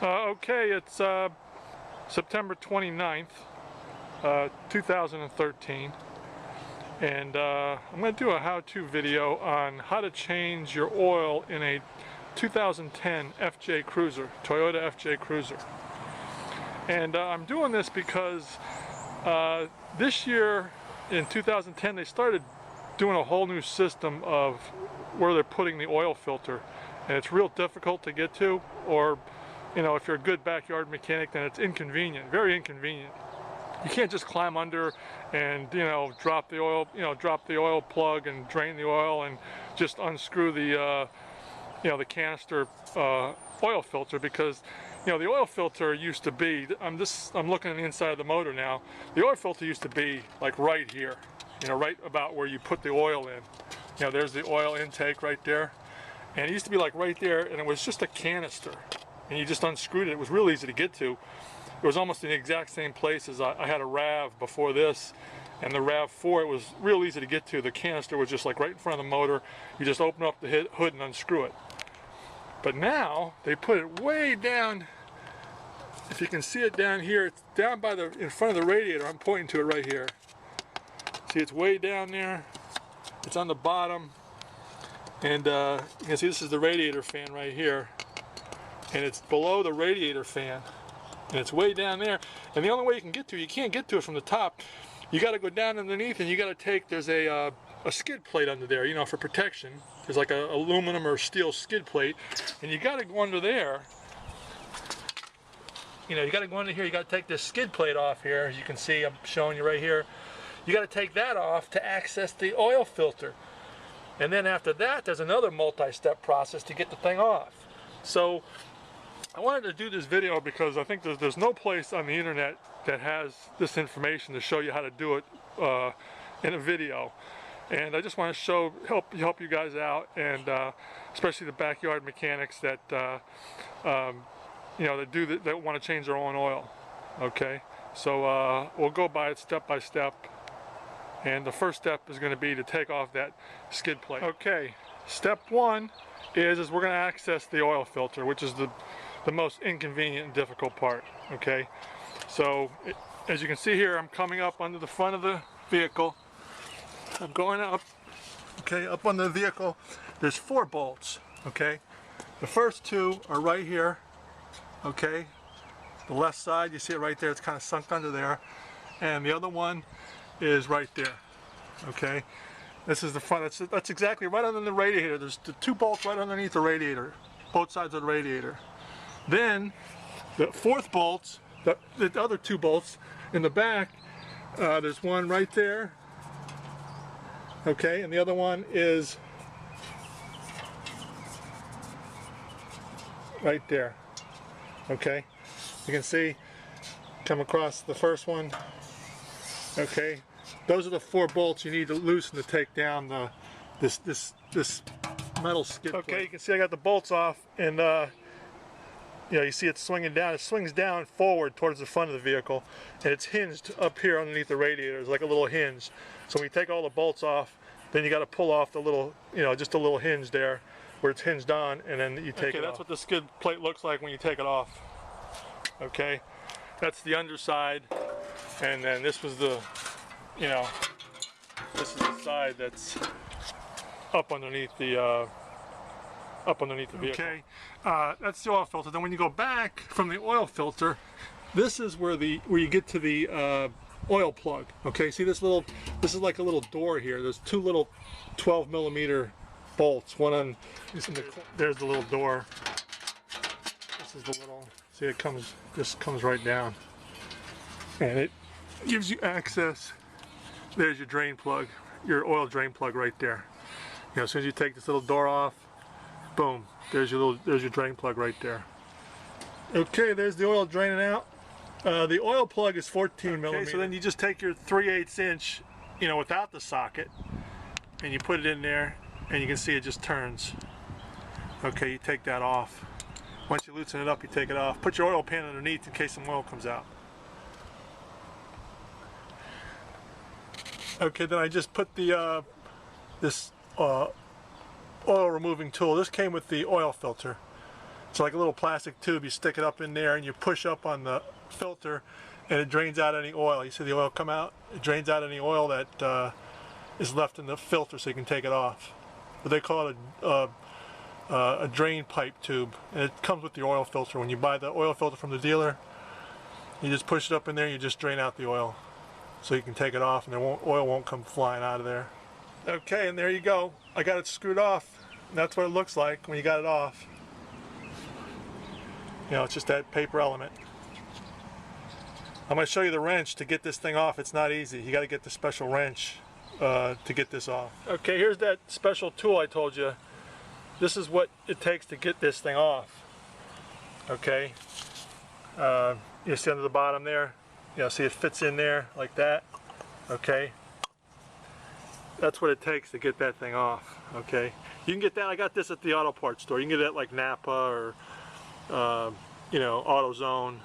Okay, it's September 29th, 2013, and I'm going to do a how-to video on how to change your oil in a 2010 FJ Cruiser, Toyota FJ Cruiser. And I'm doing this because this year in 2010 they started doing a whole new system of where they're putting the oil filter, and it's real difficult to get to, or you know, if you're a good backyard mechanic, then it's inconvenient, very inconvenient. You can't just climb under and, you know, drop the oil plug and drain the oil and just unscrew the the canister oil filter, because the oil filter used to be, I'm looking at the inside of the motor now, the oil filter used to be like right here, right about where you put the oil in. There's the oil intake right there, and it used to be like right there, and it was just a canister, and you just unscrewed it. It was real easy to get to. It was almost in the exact same place as I had a RAV before this, and the RAV4, it was real easy to get to. The canister was just like right in front of the motor. You just open up the hood and unscrew it. But now they put it way down. If you can see it down here, it's down by in front of the radiator. I'm pointing to it right here. See, it's way down there. It's on the bottom, and you can see this is the radiator fan right here, and it's below the radiator fan, and it's way down there. And the only way you can get to it, you can't get to it from the top. You got to go down underneath, and you got to take, there's a skid plate under there, for protection. There's like a aluminum or steel skid plate, and you got to go under there. You got to go under here. You got to take this skid plate off here. As you can see, I'm showing you right here. You got to take that off to access the oil filter, and then after that, there's another multi-step process to get the thing off. So I wanted to do this video because I think there's no place on the internet that has this information to show you how to do it in a video. And I just want to help you guys out, and especially the backyard mechanics that that want to change their own oil. Okay, so we'll go by it step by step, and the first step is going to be to take off that skid plate. Okay, step one is we're going to access the oil filter, which is the most inconvenient and difficult part. Okay, so as you can see here, I'm coming up under the front of the vehicle. I'm going up, okay, up on the vehicle. There's 4 bolts, okay? The first 2 are right here, okay? The left side, you see it right there, it's kind of sunk under there. And the other one is right there, okay? This is the front, that's exactly right under the radiator. There's the 2 bolts right underneath the radiator, both sides of the radiator. Then, the 4th bolts, the other 2 bolts in the back, there's one right there. Okay, and the other one is right there. Okay, you can see, come across the first one. Okay, those are the 4 bolts you need to loosen to take down this metal skid plate. Okay, you can see I got the bolts off, and you see it's swinging down. It swings down forward towards the front of the vehicle, and it's hinged up here underneath the radiator. It's like a little hinge. So when you take all the bolts off, then you got to pull off the little, just a little hinge there where it's hinged on, and then you take it off. Okay, that's what the skid plate looks like when you take it off. Okay, that's the underside, and then this was the, this is the side that's up underneath the vehicle. Okay, that's the oil filter. Then when you go back from the oil filter, this is where you get to the oil plug. Okay, see this is like a little door here. There's 2 little 12mm bolts. One on there's the little door. This is the little. See, this comes right down, and it gives you access. There's your drain plug, your oil drain plug right there. As soon as you take this little door off, boom, there's your drain plug right there. Okay, there's the oil draining out. The oil plug is 14mm. Okay, so then you just take your 3/8 inch, without the socket, and you put it in there, and you can see it just turns. Okay, you take that off. Once you loosen it up, you take it off. Put your oil pan underneath in case some oil comes out. Okay, then I just put the this oil removing tool. This came with the oil filter. It's like a little plastic tube. You stick it up in there and you push up on the filter and it drains out any oil. You see the oil come out? It drains out any oil that is left in the filter so you can take it off. But they call it a drain pipe tube, and it comes with the oil filter. When you buy the oil filter from the dealer, you just push it up in there and you just drain out the oil so you can take it off and oil won't come flying out of there. Okay, and there you go. I got it screwed off. And that's what it looks like when you got it off. You know, it's just that paper element. I'm going to show you the wrench to get this thing off. It's not easy. You got to get the special wrench to get this off. Okay, here's that special tool I told you. This is what it takes to get this thing off. Okay, you see under the bottom there? You know, see it fits in there like that. Okay, that's what it takes to get that thing off. Okay, you can get that. I got this at the auto parts store. You can get that like Napa or you know, AutoZone.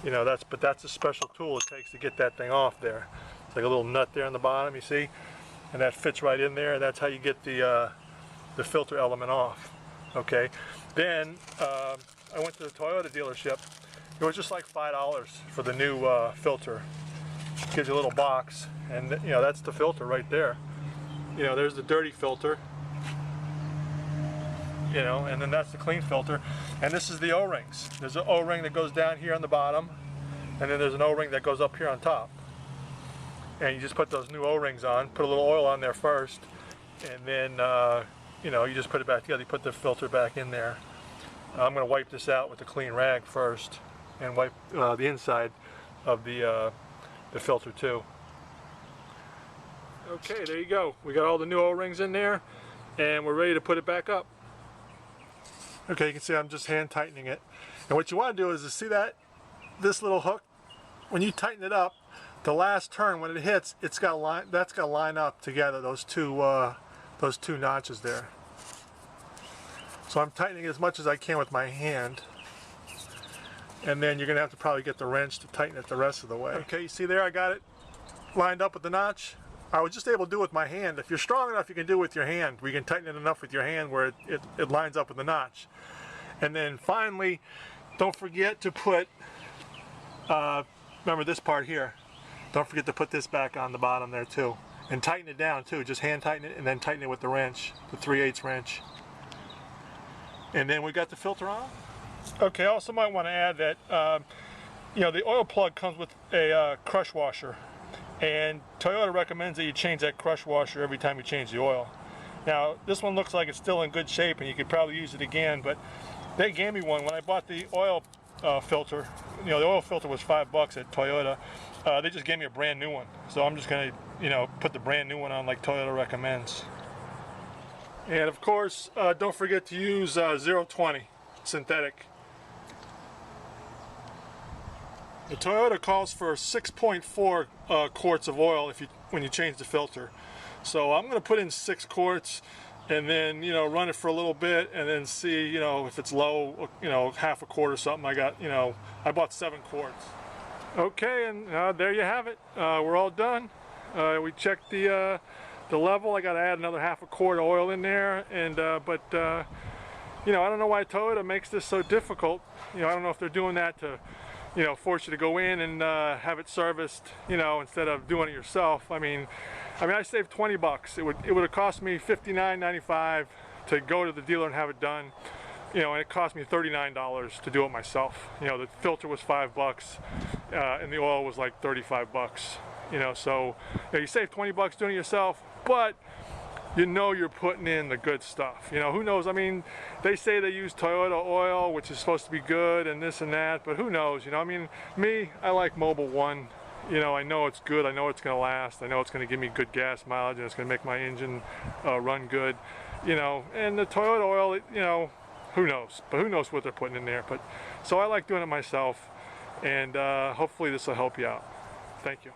You know, that's a special tool it takes to get that thing off there. It's like a little nut there on the bottom, you see, and that fits right in there. That's how you get the filter element off. Okay, then I went to the Toyota dealership. It was just like $5 for the new filter. It gives you a little box, and you know, that's the filter right there. You know, there's the dirty filter. You know, and then that's the clean filter, and this is the O-rings. There's an O-ring that goes down here on the bottom, and then there's an O-ring that goes up here on top. And you just put those new O-rings on, put a little oil on there first, and then you know, you just put it back together. You put the filter back in there. I'm going to wipe this out with a clean rag first, and wipe the inside of the filter too. Okay, there you go. We got all the new O-rings in there, and we're ready to put it back up. Okay, you can see I'm just hand tightening it. And what you want to do is see this little hook, when you tighten it up, the last turn when it hits, that's got to line up together, those two notches there. So I'm tightening as much as I can with my hand. And then you're going to have to probably get the wrench to tighten it the rest of the way. Okay, you see there I got it lined up with the notch. I was just able to do it with my hand. If you're strong enough, you can do it with your hand. We can tighten it enough with your hand where it lines up with the notch. And then finally, don't forget to put, remember this part here, don't forget to put this back on the bottom there too. And tighten it down too, just hand tighten it and then tighten it with the wrench, the 3/8 wrench. And then we got the filter on. Okay, I also might want to add that, you know, the oil plug comes with a crush washer. And Toyota recommends that you change that crush washer every time you change the oil. Now, this one looks like it's still in good shape and you could probably use it again, but they gave me one when I bought the oil filter. You know, the oil filter was $5 at Toyota. They just gave me a brand new one. So I'm just going to, you know, put the brand new one on like Toyota recommends. And of course, don't forget to use 020 synthetic. The Toyota calls for 6.4 quarts of oil when you change the filter. So I'm going to put in 6 quarts and then, you know, run it for a little bit and then see, you know, if it's low, you know, half a quart or something. I bought 7 quarts. Okay, and there you have it. We're all done. We checked the level. I got to add another half a quart of oil in there, and you know, I don't know why Toyota makes this so difficult. You know, I don't know if they're doing that to, you know, force you to go in and have it serviced, you know, instead of doing it yourself. I mean, I saved $20. It would have cost me $59.95 to go to the dealer and have it done. You know, and it cost me $39 to do it myself. You know, the filter was $5, and the oil was like $35. You know, so you know, you save $20 doing it yourself, but you know you're putting in the good stuff. You know, who knows? I mean, they say they use Toyota oil, which is supposed to be good and this and that, but who knows? You know, I mean, me, I like Mobil 1. You know, I know it's good. I know it's going to last. I know it's going to give me good gas mileage, and it's going to make my engine run good. You know, and the Toyota oil, you know, who knows? But who knows what they're putting in there? But so I like doing it myself, and hopefully this will help you out. Thank you.